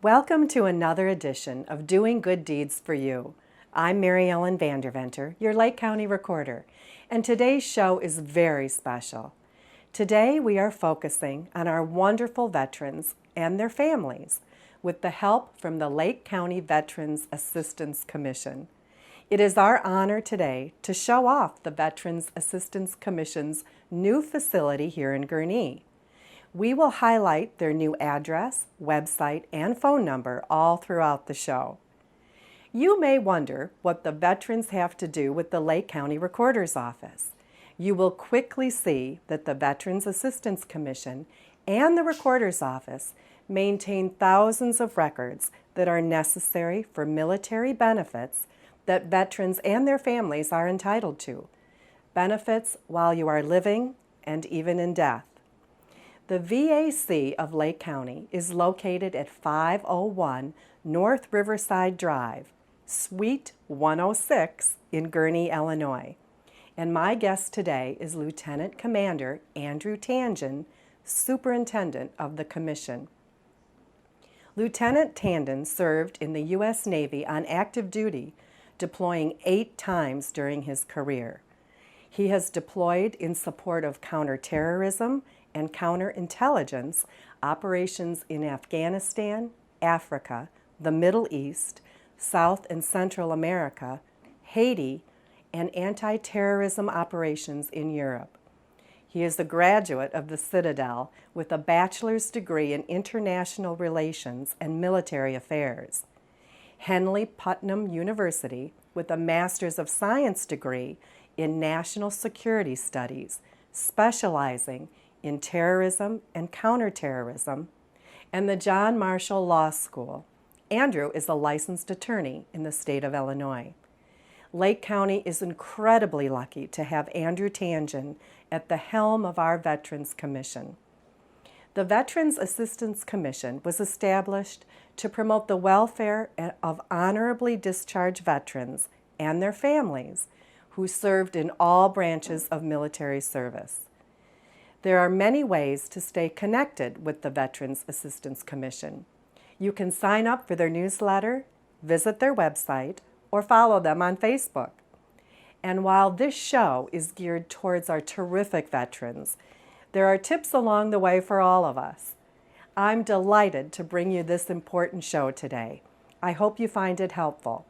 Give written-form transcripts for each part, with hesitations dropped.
Welcome to another edition of Doing Good Deeds for You. I'm Mary Ellen Vanderventer, your Lake County Recorder, and today's show is very special. Today we are focusing on our wonderful veterans and their families with the help from the Lake County Veterans Assistance Commission. It is our honor today to show off the Veterans Assistance Commission's new facility here in Gurnee. We will highlight their new address, website, and phone number all throughout the show. You may wonder what the veterans have to do with the Lake County Recorder's Office. You will quickly see that the Veterans Assistance Commission and the Recorder's Office maintain thousands of records that are necessary for military benefits that veterans and their families are entitled to. Benefits while you are living and even in death. The VAC of Lake County is located at 501 North Riverside Drive, Suite 106 in Gurnee, Illinois. And my guest today is Lieutenant Commander Andrew Tangen, Superintendent of the Commission. Lieutenant Tangen served in the U.S. Navy on active duty, deploying 8 times during his career. He has deployed in support of counterterrorism and counterintelligence operations in Afghanistan, Africa, the Middle East, South and Central America, Haiti, and anti-terrorism operations in Europe. He is a graduate of the Citadel with a bachelor's degree in international relations and military affairs. Henley Putnam University with a Master's of Science degree in National Security Studies, specializing in terrorism and counterterrorism, and the John Marshall Law School. Andrew is a licensed attorney in the state of Illinois. Lake County is incredibly lucky to have Andrew Tangen at the helm of our Veterans Commission. The Veterans Assistance Commission was established to promote the welfare of honorably discharged veterans and their families who served in all branches of military service. There are many ways to stay connected with the Veterans Assistance Commission. You can sign up for their newsletter, visit their website, or follow them on Facebook. And while this show is geared towards our terrific veterans, there are tips along the way for all of us. I'm delighted to bring you this important show today. I hope you find it helpful.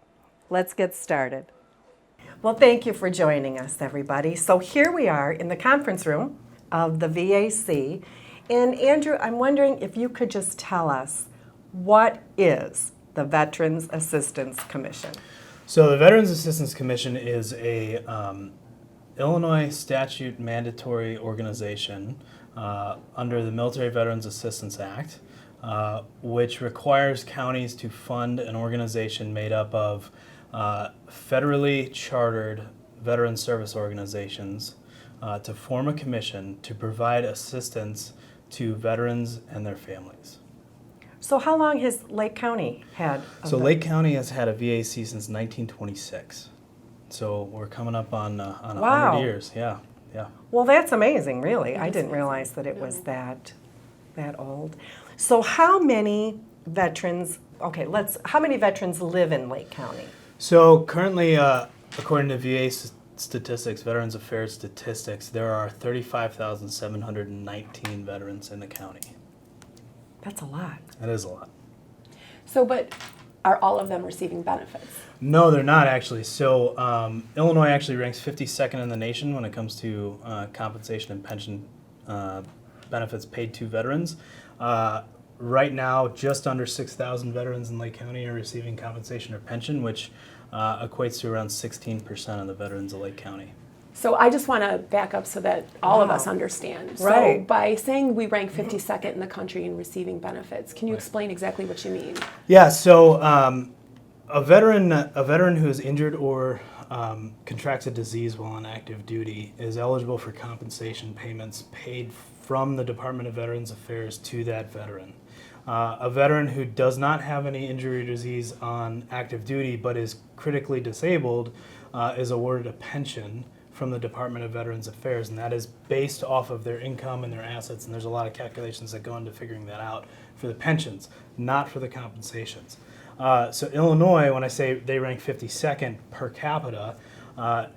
Let's get started. Well, thank you for joining us, everybody. So here we are in the conference room of the VAC. And Andrew, I'm wondering if you could just tell us, what is the Veterans Assistance Commission? So the Veterans Assistance Commission is a Illinois statute mandatory organization under the Military Veterans Assistance Act, which requires counties to fund an organization made up of federally chartered veteran service organizations to form a commission to provide assistance to veterans and their families. So how long has Lake County had? Lake County has had a VAC since 1926. So we're coming up on 100 years. Yeah. Well, that's amazing, really. I didn't realize that it was that old. So how many veterans, how many veterans live in Lake County? So currently, according to VA statistics, Veterans Affairs statistics, there are 35,719 veterans in the county. That's a lot. That is a lot. So, but are all of them receiving benefits? No, they're not actually. So Illinois actually ranks 52nd in the nation when it comes to compensation and pension benefits paid to veterans. Right now, just under 6,000 veterans in Lake County are receiving compensation or pension, which equates to around 16% of the veterans of Lake County. So I just want to back up so that all of us understand. Right. So by saying we rank 52nd in the country in receiving benefits, can you explain exactly what you mean? Yeah, so a veteran who is injured or contracts a disease while on active duty is eligible for compensation payments paid from the Department of Veterans Affairs to that veteran. A veteran who does not have any injury or disease on active duty but is critically disabled is awarded a pension from the Department of Veterans Affairs, and that is based off of their income and their assets, and there's a lot of calculations that go into figuring that out for the pensions, not for the compensations. So Illinois, when I say they rank 52nd per capita,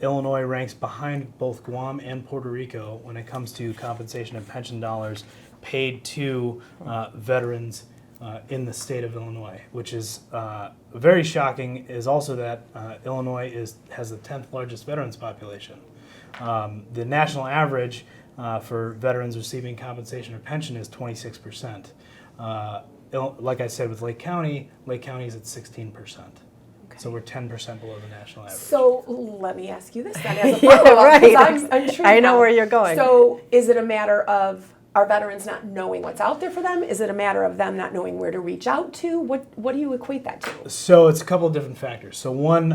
Illinois ranks behind both Guam and Puerto Rico when it comes to compensation and pension dollars paid to veterans in the state of Illinois, which is very shocking. Is also that Illinois has the 10th largest veterans population. The national average for veterans receiving compensation or pension is 26%. Like I said, with Lake County is at 16%. So we're 10% below the national average. So let me ask you this then as a Yeah, follow-up, 'cause right. I'm intrigued I know now. where you're going. So is it a matter of our veterans not knowing what's out there for them? Is it a matter of them not knowing where to reach out to? What do you equate that to? So it's a couple of different factors. So one,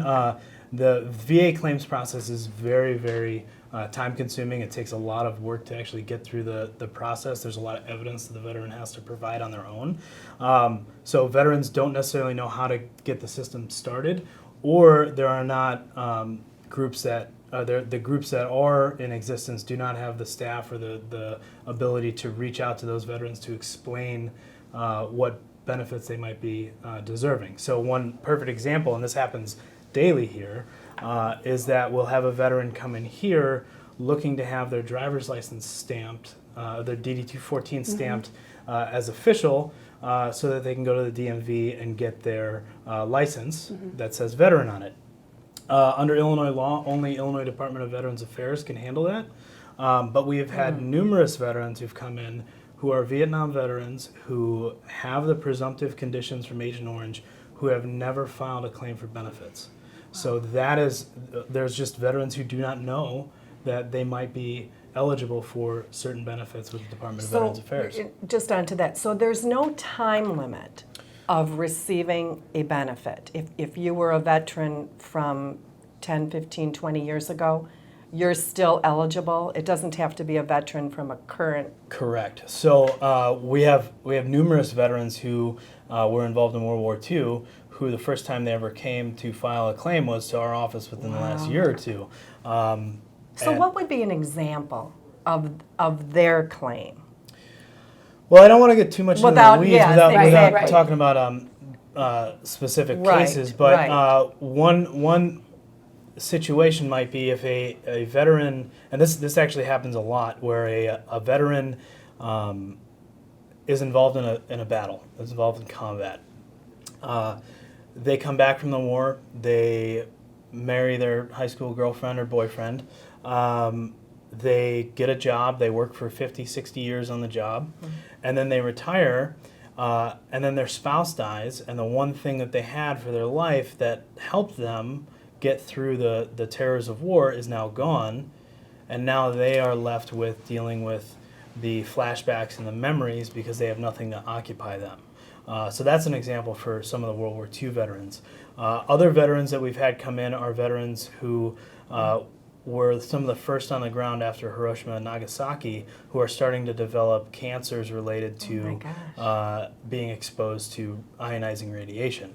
the VA claims process is very, very time consuming. It takes a lot of work to actually get through the process. There's a lot of evidence that the veteran has to provide on their own. So veterans don't necessarily know how to get the system started, or there are not groups that the groups that are in existence do not have the staff or the ability to reach out to those veterans to explain what benefits they might be deserving. So one perfect example, and this happens daily here, is that we'll have a veteran come in here looking to have their driver's license stamped, their DD-214 stamped as official, so that they can go to the DMV and get their license that says veteran on it. Under Illinois law, only Illinois Department of Veterans Affairs can handle that. But we have had numerous veterans who've come in who are Vietnam veterans who have the presumptive conditions from Agent Orange who have never filed a claim for benefits. So there's just veterans who do not know that they might be eligible for certain benefits with the Department of Veterans Affairs. Just onto that. So there's no time limit of receiving a benefit. If you were a veteran from 10, 15, 20 years ago, you're still eligible. It doesn't have to be a veteran from a current. Correct. So we have numerous veterans who were involved in World War II who the first time they ever came to file a claim was to our office within the last year or two. So what would be an example of their claim? Well, I don't want to get too much into the weeds without exactly. talking about specific cases, but one situation might be if a veteran, and this actually happens a lot, where a veteran is involved in a battle, is involved in combat. They come back from the war, they marry their high school girlfriend or boyfriend, they get a job, they work for 50, 60 years on the job, and then they retire, and then their spouse dies, and the one thing that they had for their life that helped them get through the terrors of war is now gone, and now they are left with dealing with the flashbacks and the memories because they have nothing to occupy them. So that's an example for some of the World War II veterans. Other veterans that we've had come in are veterans who were some of the first on the ground after Hiroshima and Nagasaki who are starting to develop cancers related to being exposed to ionizing radiation.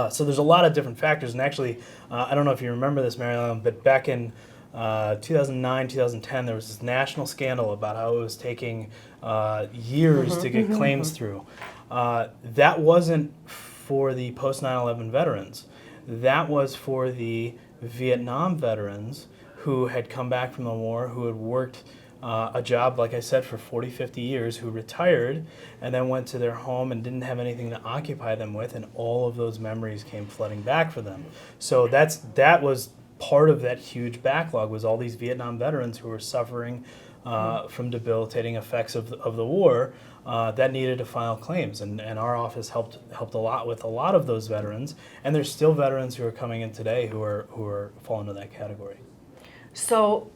So there's a lot of different factors, and actually, I don't know if you remember this, Mary Ellen, but back in 2009, 2010, there was this national scandal about how it was taking years to get claims through. That wasn't for the post 9/11 veterans. That was for the Vietnam veterans who had come back from the war, who had worked a job, like I said, for 40, 50 years, who retired and then went to their home and didn't have anything to occupy them with, and all of those memories came flooding back for them. So that was part of that huge backlog, was all these Vietnam veterans who were suffering from debilitating effects of the war that needed to file claims, and our office helped a lot with a lot of those veterans, and there's still veterans who are coming in today who are fall into that category. So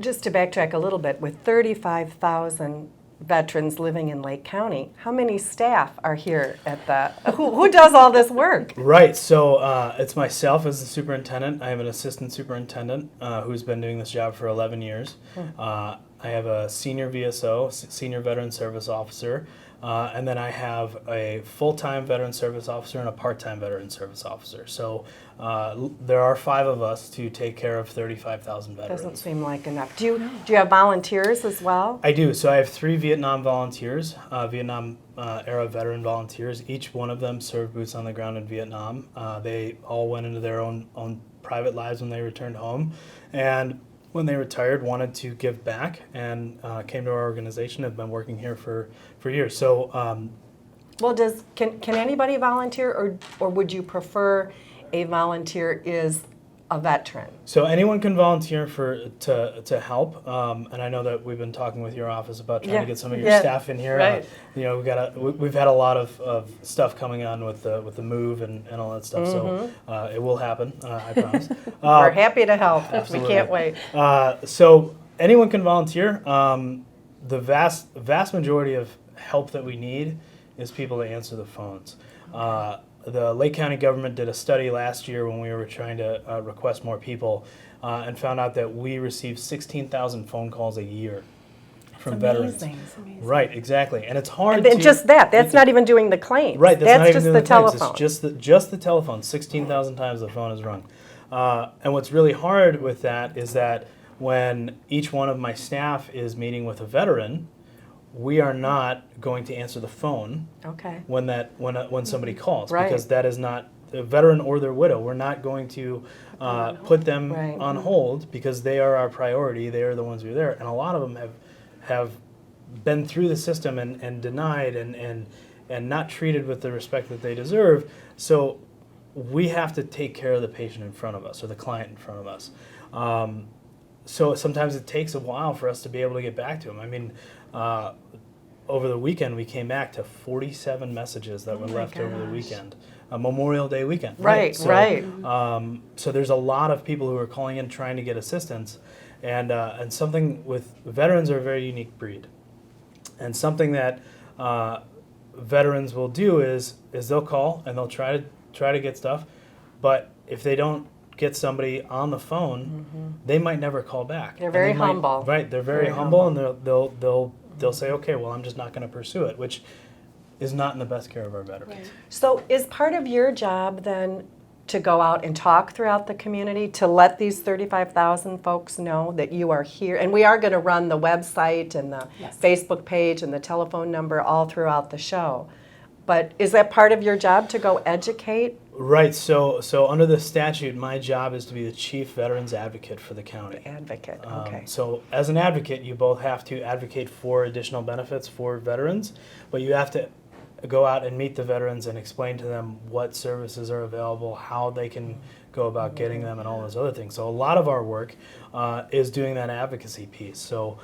just to backtrack a little bit, with 35,000 veterans living in Lake County, how many staff are here at the, who does all this work? Right, so it's myself as the superintendent. I have an assistant superintendent who's been doing this job for 11 years. I have a senior VSO, senior veteran service officer. and then I have a full-time veteran service officer and a part-time veteran service officer. So there are 5 of us to take care of 35,000 veterans. Doesn't seem like enough. Do you have volunteers as well? I do. So I have 3 Vietnam volunteers, Vietnam era veteran volunteers. Each one of them served boots on the ground in Vietnam. They all went into their own private lives when they returned home, and when they retired, wanted to give back and came to our organization. Have been working here for years. So, Well, can anybody volunteer, or would you prefer a volunteer is a veteran? so anyone can volunteer to help. And I know that we've been talking with your office about trying to get some of your staff in here. Right. We've had a lot of stuff coming on with the move and all that stuff. So it will happen. I promise. We're happy to help. Absolutely. We can't wait. So anyone can volunteer. The vast majority of help that we need is people to answer the phones. The Lake County government did a study last year when we were trying to request more people, and found out that we receive 16,000 phone calls a year from veterans. Amazing. Right, exactly, and it's hard. And then to, that's not even doing the claims. Right, that's not even just doing the claims. telephone. It's just the telephone. 16,000 times the phone is rung. And what's really hard with that is that when each one of my staff is meeting with a veteran, we are not going to answer the phone Okay. when somebody calls, Right. because that is not a veteran or their widow. We're not going to put them Right. on hold, because they are our priority. They are the ones who are there, and a lot of them have been through the system and denied and not treated with the respect that they deserve. So we have to take care of the patient in front of us, or the client in front of us. So sometimes it takes a while for us to be able to get back to them. I mean, over the weekend we came back to 47 messages that were left over the weekend, Memorial Day weekend. Right, So, right. So there's a lot of people who are calling in trying to get assistance, and something with veterans are a very unique breed, and something that veterans will do is they'll call and they'll try to get stuff, but if they don't get somebody on the phone, they might never call back. They're And very they might- humble. Right, they're very humble, and they'll say, okay, well, I'm just not going to pursue it, which is not in the best care of our veterans. Right. So is part of your job then to go out and talk throughout the community, to let these 35,000 folks know that you are here? And we are going to run the website and the Yes. Facebook page and the telephone number all throughout the show. But is that part of your job, to go educate? Right, so under the statute, my job is to be the chief veterans advocate for the county. Advocate, okay. So as an advocate, you both have to advocate for additional benefits for veterans, but you have to go out and meet the veterans and explain to them what services are available, how they can go about getting them, and all those other things. So a lot of our work is doing that advocacy piece. So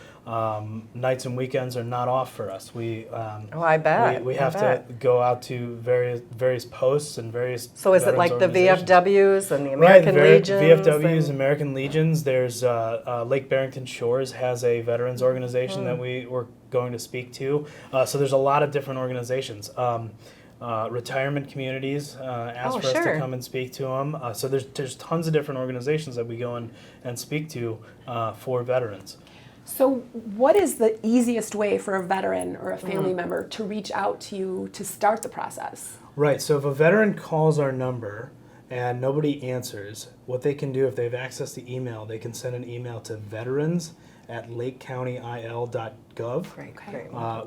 nights and weekends are not off for us. I bet. We I have bet. to go out to various posts and various. So is it veterans like the organizations. VFWs and the Right, American the Legions? VFWs, and- American Legions. There's Lake Barrington Shores has a veterans organization that we were going to speak to. So there's a lot of different organizations. Retirement communities ask for us sure. to come and speak to them. So there's tons of different organizations that we go and speak to for veterans. So what is the easiest way for a veteran or a family member to reach out to you to start the process? Right, so if a veteran calls our number and nobody answers, what they can do, if they have access to email, they can send an email to veterans@lakecountyil.gov, Great.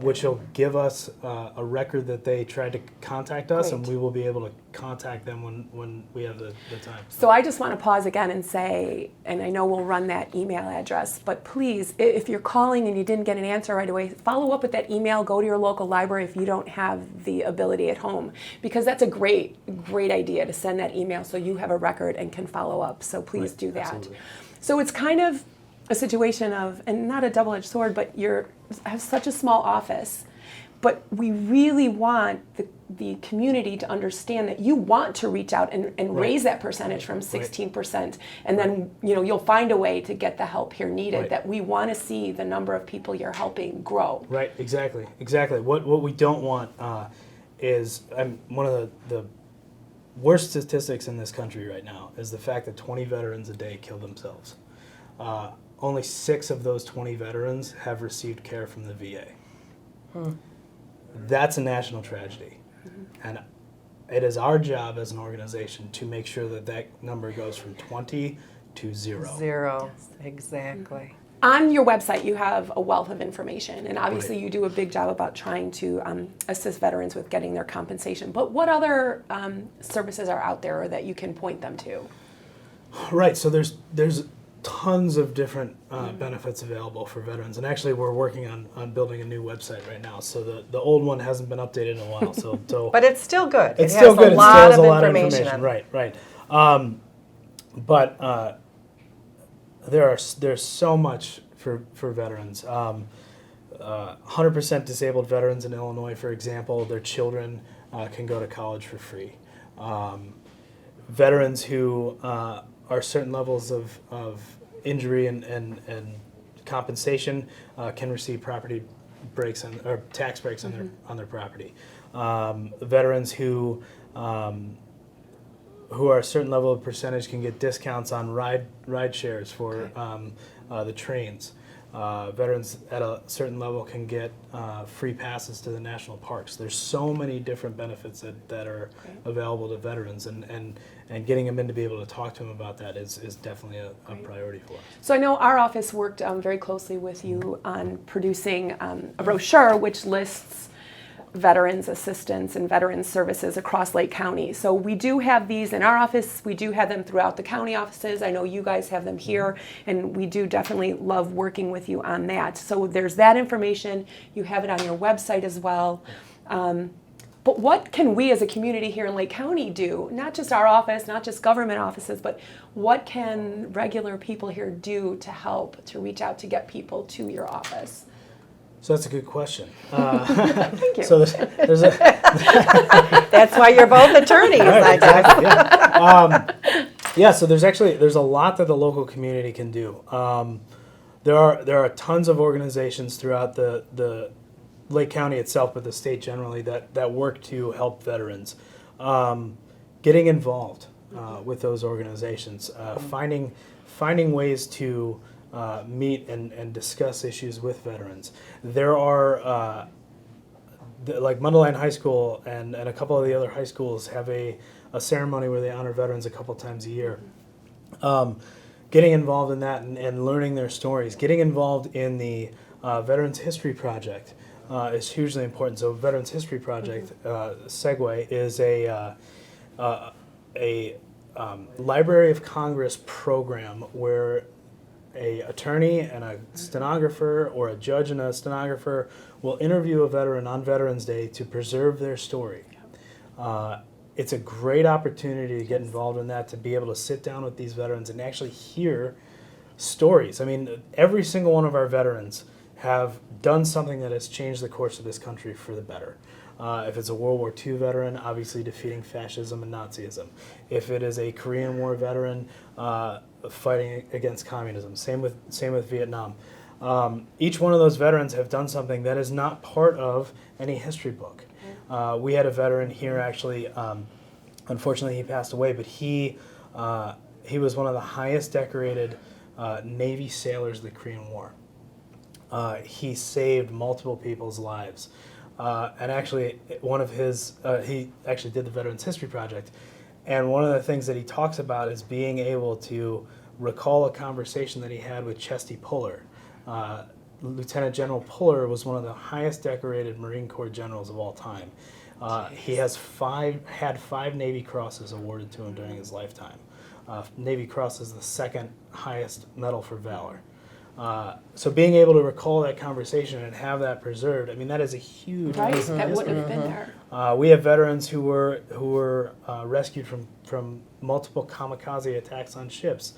which will give us a record that they tried to contact us, and Great. we will be able to contact them when we have the time. So I just want to pause again and say, and I know we'll run that email address, but please, if you're calling and you didn't get an answer right away, follow up with that email, go to your local library if you don't have the ability at home, because that's a great idea to send that email so you have a record and can follow up. So please Right, do that. absolutely. So it's kind of a situation of, and not a double-edged sword, but you have such a small office, but we really want the community to understand that you want to reach out and raise that percentage from 16%, and then you'll find a way to get the help here needed. Right. That we want to see the number of people you're helping grow. Right, exactly. What we don't want is one of the worst statistics in this country right now is the fact that 20 veterans a day kill themselves. Only 6 of those 20 veterans have received care from the VA. that's a national tragedy. And it is our job as an organization to make sure that that number goes from 20 to 0. 0, exactly. On your website, you have a wealth of information, and obviously Right. you do a big job about trying to assist veterans with getting their compensation. But what other services are out there that you can point them to? Right, so there's tons of different benefits available for veterans, and actually we're working on building a new website right now. So the old one hasn't been updated in a while. So But it's still good. it's it still has good. a It lot still has of a lot of information information. on it. Right. But there's so much for veterans. 100% disabled veterans in Illinois, for example, their children can go to college for free. Veterans who are certain levels of injury and compensation can receive property breaks or tax breaks on their property. Veterans who are a certain level of percentage can get discounts on ride shares for the trains. Veterans at a certain level can get free passes to the national parks. There's so many different benefits that are available to veterans, and getting them in to be able to talk to them about that is definitely a priority for us. So I know our office worked very closely with you on producing a brochure which lists veterans assistance and veterans services across Lake County. So we do have these in our office. We do have them throughout the county offices. I know you guys have them here, and we do definitely love working with you on that. So there's that information. You have it on your website as well. But what can we as a community here in Lake County do? Not just our office, not just government offices, but what can regular people here do to help, to reach out, to get people to your office? So that's a good question. Thank you. So there's a That's why you're both attorneys, I guess. Yeah. So there's a lot that the local community can do. There are tons of organizations throughout the Lake County itself, but the state generally that work to help veterans. Getting involved with those organizations, finding ways to meet and discuss issues with veterans. There are, like Mundelein High School and a couple of the other high schools have a ceremony where they honor veterans a couple times a year. Getting involved in that and learning their stories. Getting involved in the Veterans History Project is hugely important. So Veterans History Project, segue, is a Library of Congress program where a attorney and a stenographer, or a judge and a stenographer, will interview a veteran on Veterans Day to preserve their story. It's a great opportunity to get involved in that, to be able to sit down with these veterans and actually hear stories. I mean, every single one of our veterans have done something that has changed the course of this country for the better. If it's a World War II veteran, obviously defeating fascism and Nazism. If it is a Korean War veteran, fighting against communism. Same with Vietnam. Each one of those veterans have done something that is not part of any history book. We had a veteran here, actually. Unfortunately, he passed away, but he was one of the highest decorated Navy sailors of the Korean War. He saved multiple people's lives. And actually, he actually did the Veterans History Project. And one of the things that he talks about is being able to recall a conversation that he had with Chesty Puller. Lieutenant General Puller was one of the highest decorated Marine Corps generals of all time. He has had five Navy Crosses awarded to him during his lifetime. Navy Cross is the second highest medal for valor. So being able to recall that conversation and have that preserved, I mean, that is a huge Right, piece of that history. wouldn't have been there. We have veterans who were rescued from multiple kamikaze attacks on ships.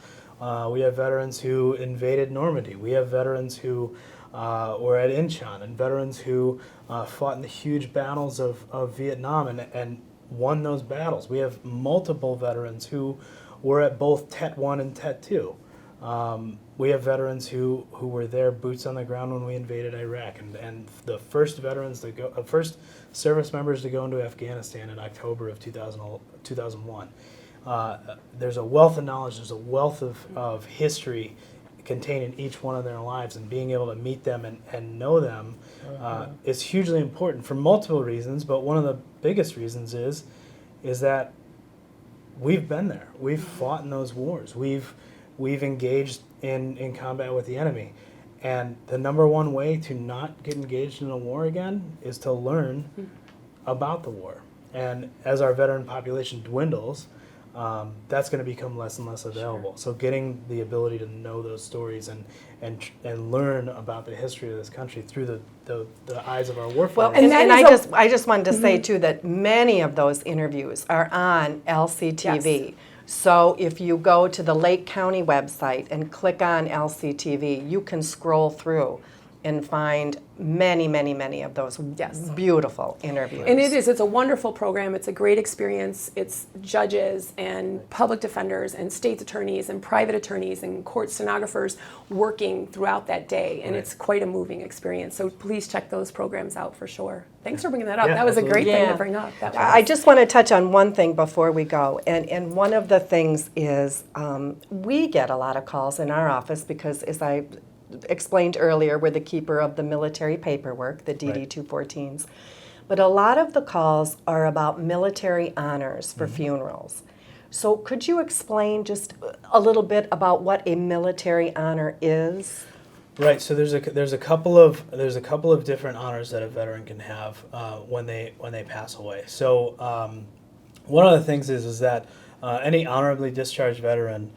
We have veterans who invaded Normandy. We have veterans who were at Incheon, and veterans who fought in the huge battles of Vietnam and won those battles. We have multiple veterans who were at both Tet 1 and Tet 2. We have veterans who were there, boots on the ground, when we invaded Iraq, and the first first service members to go into Afghanistan in October of 2001. There's a wealth of knowledge, there's a wealth of history contained in each one of their lives, and being able to meet them and know them is hugely important for multiple reasons. But one of the biggest reasons is that we've been there. We've fought in those wars. We've engaged in combat with the enemy. And the number one way to not get engaged in a war again is to learn about the war. And as our veteran population dwindles, that's going to become less and less available. So getting the ability to know those stories and learn about the history of this country through the eyes of our warfighters. Well, and I just wanted to say too that many of those interviews are on LCTV. Yes. So if you go to the Lake County website and click on LCTV, you can scroll through and find many, many, many of those beautiful interviews. And it's a wonderful program. It's a great experience. It's judges and public defenders and state's attorneys and private attorneys and court stenographers working throughout that day. And it's quite a moving experience. So please check those programs out for sure. Thanks for bringing that up. Yeah, that was a great thing to Yeah. bring up. That I was. just want to touch on one thing before we go. And one of the things is we get a lot of calls in our office because, as I explained earlier, we're the keeper of the military paperwork, the DD-214s. But a lot of the calls are about military honors for funerals. So could you explain just a little bit about what a military honor is? Right. So there's a couple of different honors that a veteran can have when they pass away. So one of the things is that any honorably discharged veteran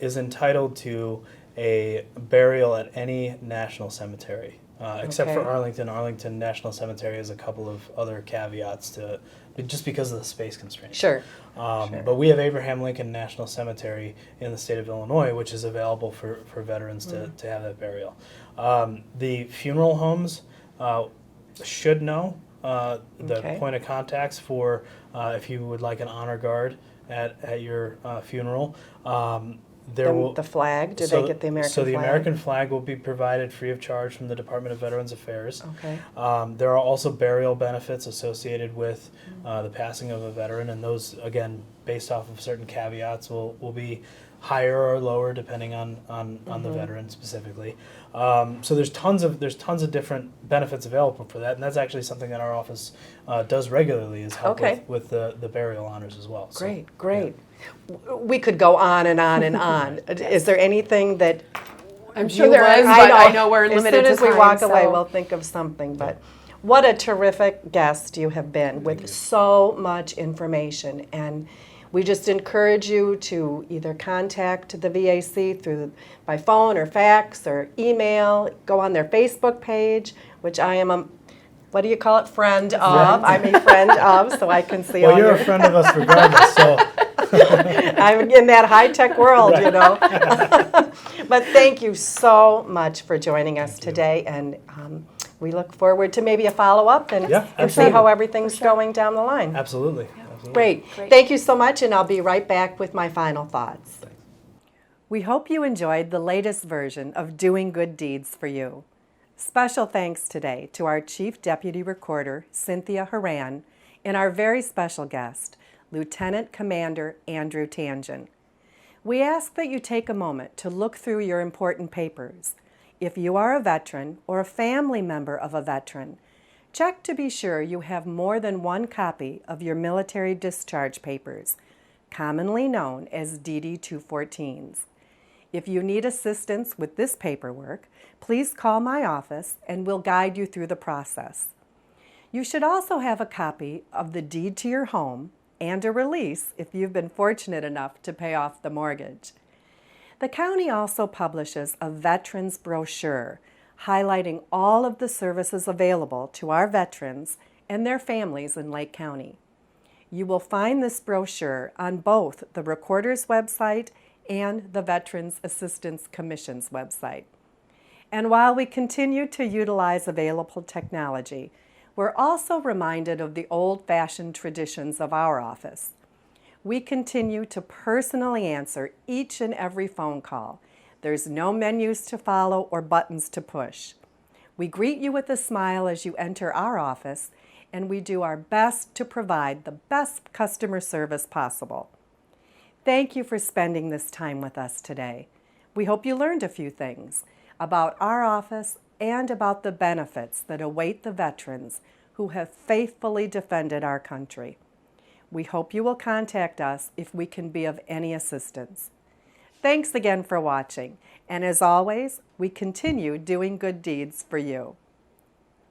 is entitled to a burial at any national cemetery, except for Okay. Arlington. Arlington National Cemetery has a couple of other caveats to, just because of the space constraints. Sure. But we have Abraham Lincoln National Cemetery in the state of Illinois, which is available for veterans to have that burial. The funeral homes should know the point of contacts for if you would like an honor guard at your funeral. The flag, do they get the American flag? So the American flag will be provided free of charge from the Department of Veterans Affairs. Okay. There are also burial benefits associated with the passing of a veteran, and those, again, based off of certain caveats, will be higher or lower depending on the veteran specifically. So there's tons of different benefits available for that, and that's actually something that our office does regularly, is help with the burial honors as well. Great, So, great. We could go on and on and on. Is there anything that I'm sure there is, but I know we're limited to as soon as we time, walk away, so- we'll think of something. But what a terrific guest you have been with so much information. And we just encourage you to either contact the VAC by phone or fax or email, go on their Facebook page, which I am a, what do you call it, friend of. I'm a friend of, so I can see all well, you're your... a friend of us regardless, so... I'm in that high-tech world, you know. But thank you so much for joining us today, and we look forward to maybe a follow-up and see absolutely. how everything's going down the line. Absolutely. Absolutely. Great. Thank you so much, and I'll be right back with my final thoughts. Thanks. We hope you enjoyed the latest version of Doing Good Deeds for You. Special thanks today to our Chief Deputy Recorder, Cynthia Horan, and our very special guest, Lieutenant Commander Andrew Tangen. We ask that you take a moment to look through your important papers. If you are a veteran or a family member of a veteran, check to be sure you have more than one copy of your military discharge papers, commonly known as DD-214s. If you need assistance with this paperwork, please call my office and we'll guide you through the process. You should also have a copy of the deed to your home and a release if you've been fortunate enough to pay off the mortgage. The county also publishes a veterans brochure highlighting all of the services available to our veterans and their families in Lake County. You will find this brochure on both the Recorder's website and the Veterans Assistance Commission's website. And while we continue to utilize available technology, we're also reminded of the old-fashioned traditions of our office. We continue to personally answer each and every phone call. There's no menus to follow or buttons to push. We greet you with a smile as you enter our office, and we do our best to provide the best customer service possible. Thank you for spending this time with us today. We hope you learned a few things about our office and about the benefits that await the veterans who have faithfully defended our country. We hope you will contact us if we can be of any assistance. Thanks again for watching, and as always, we continue doing good deeds for you.